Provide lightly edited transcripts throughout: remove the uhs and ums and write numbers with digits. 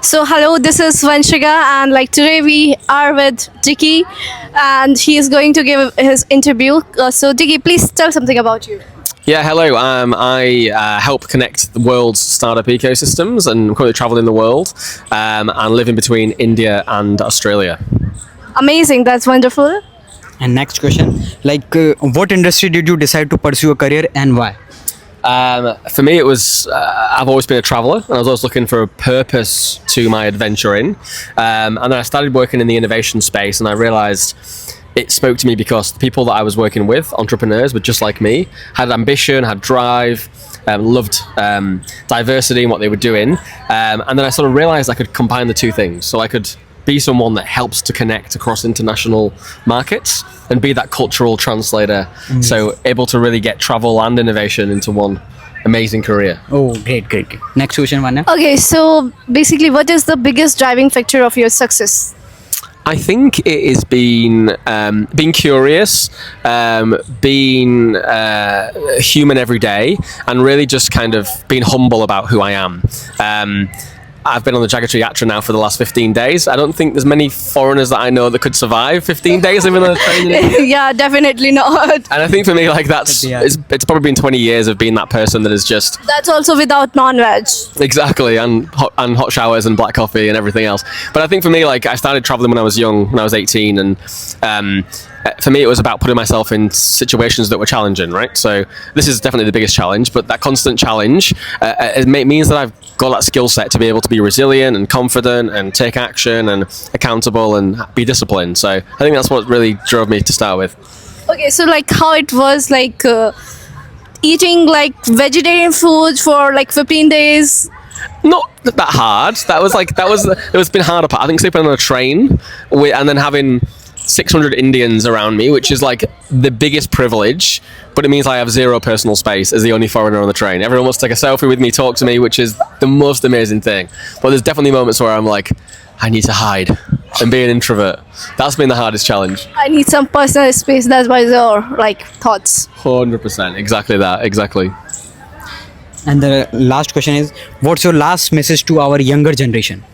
So hello, this is Vanshika, and like today we are with Dicky, and he is going to give his interview. So Dicky, please tell something about you. Yeah, hello. I help connect the world's startup ecosystems and currently traveling the world and live in between India and Australia. Amazing, that's wonderful. And next question, what industry did you decide to pursue a career and why? For me, it was I've always been a traveller and I was always looking for a purpose to my adventure in. And then I started working in the innovation space and I realised it spoke to me because the people that I was working with, entrepreneurs, were just like me, had ambition, had drive, loved diversity in what they were doing. And then I sort of realised I could combine the two things. So I could be someone that helps to connect across international markets and be that cultural translator. So able to really get travel and innovation into one amazing career. Oh, great. Next question, Vanya. Okay, so basically, what is the biggest driving factor of your success? I think it has been being curious, being human every day, and really just kind of being humble about who I am. I've been on the Jagatree Yatra now for the last 15 days. I don't think there's many foreigners that I know that could survive 15 days living on a train in India. Yeah, definitely not. And I think for me, like it's probably been 20 years of being that person that is just That's also without non-veg. exactly and hot showers and black coffee and everything else. But I think for me, like I started traveling when I was young, when I was 18, and for me it was about putting myself in situations that were challenging, right? So this is definitely the biggest challenge, but that constant challenge means that I've got that skill set to be able to be resilient and confident and take action and accountable and be disciplined. So I think that's what really drove me to start with. Okay, so like how it was like eating like vegetarian food for like 15 days. Not that hard. It was been harder part. I think sleeping on a train and then having 600 Indians around me, which is like the biggest privilege, but it means I have zero personal space as the only foreigner on the train. Everyone wants to take a selfie with me, talk to me, which is the most amazing thing. But there's definitely moments where I'm like, I need to hide and be an introvert. That's been the hardest challenge. I need some personal space. That's why your like thoughts. 100%. Exactly that. Exactly. And the last question is, what's your last message to our younger generation?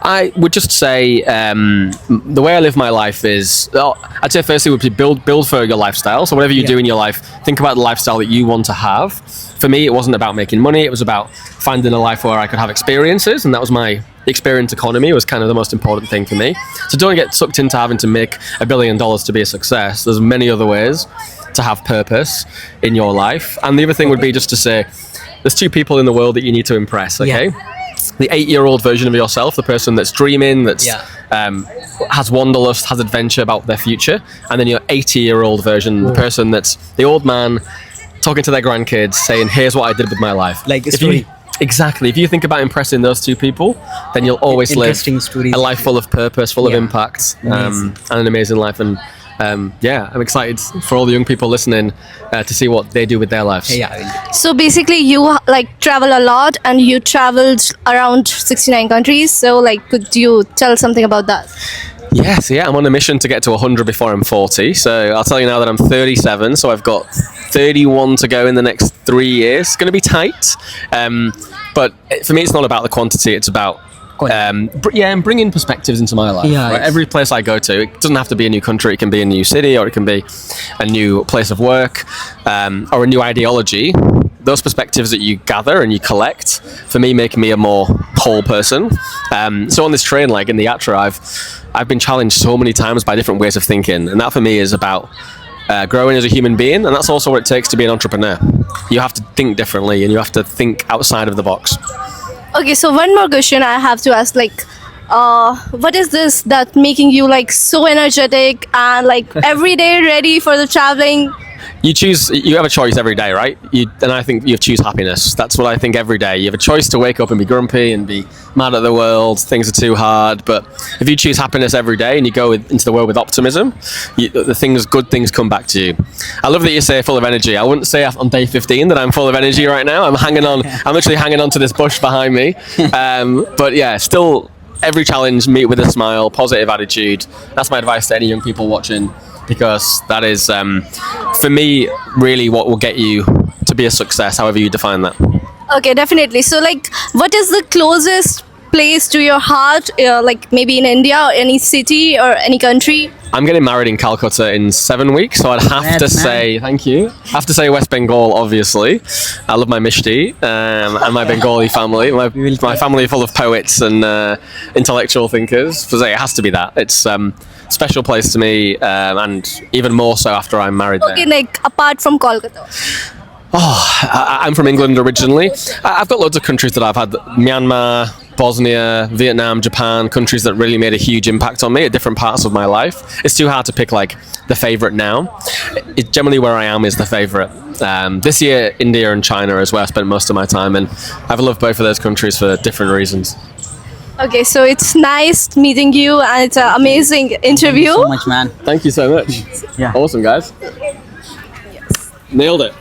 I would just say the way I live my life is, I'd say firstly would be build for your lifestyle. So whatever you do in your life, think about the lifestyle that you want to have. For me, it wasn't about making money. It was about finding a life where I could have experiences. And that was my experience economy was kind of the most important thing for me. So don't get sucked into having to make $1 billion to be a success. There's many other ways to have purpose in your life. And the other thing would be just to say, there's two people in the world that you need to impress, okay? Yeah. The 8-year-old version of yourself, the person that's dreaming, that's has wanderlust, has adventure about their future, and then your 80-year-old version, the person that's the old man talking to their grandkids, saying, "Here's what I did with my life." Like a story. Exactly. If you think about impressing those two people, then you'll always live a life full of purpose, full of impact, and an amazing life. And I'm excited for all the young people listening to see what they do with their lives. So basically, you like travel a lot, and you traveled around 69 countries. So like, could you tell something about that? Yes, I'm on a mission to get to 100 before I'm 40. So I'll tell you now that I'm 37, so I've got 31 to go in the next 3 years. It's going to be tight. But for me, it's not about the quantity, it's about and bringing perspectives into my life. Right? Every place I go to, it doesn't have to be a new country. It can be a new city, or it can be a new place of work, or a new ideology. Those perspectives that you gather and you collect, for me, make me a more whole person. So on this train, like in the Yatra, I've been challenged so many times by different ways of thinking, and that for me is about growing as a human being, and that's also what it takes to be an entrepreneur. You have to think differently, and you have to think outside of the box. Okay, so one more question I have to ask, like, what is this that making you like so energetic and like every day ready for the traveling? You have a choice every day, right? And I think you choose happiness. That's what I think every day. You have a choice to wake up and be grumpy and be mad at the world, things are too hard. But if you choose happiness every day and you go into the world with optimism, good things come back to you. I love that you say full of energy. I wouldn't say on day 15 that I'm full of energy right now. I'm literally hanging on to this bush behind me. But yeah, still every challenge, meet with a smile, positive attitude. That's my advice to any young people watching. Because that is, for me, really what will get you to be a success, however you define that. Okay, definitely. So, like, what is the closest place to your heart, like maybe in India or any city or any country? I'm getting married in Calcutta in 7 weeks, so I'd have to Congrats, man. say thank you. I have to say West Bengal, obviously. I love my Mishti and my Bengali family. My family are full of poets and intellectual thinkers. So it has to be that. It's a special place to me, and even more so after I'm married Okay, there. like apart from Kolkata. I'm from England originally. I've got loads of countries that I've had: Myanmar, Bosnia, Vietnam, Japan. Countries that really made a huge impact on me at different parts of my life. It's too hard to pick like the favorite now. Generally, where I am is the favorite. This year, India and China is where I spent most of my time, and I've loved both of those countries for different reasons. Okay, so it's nice meeting you, and it's an amazing interview. So much, man. Thank you so much. Yeah. Awesome, guys. Nailed it.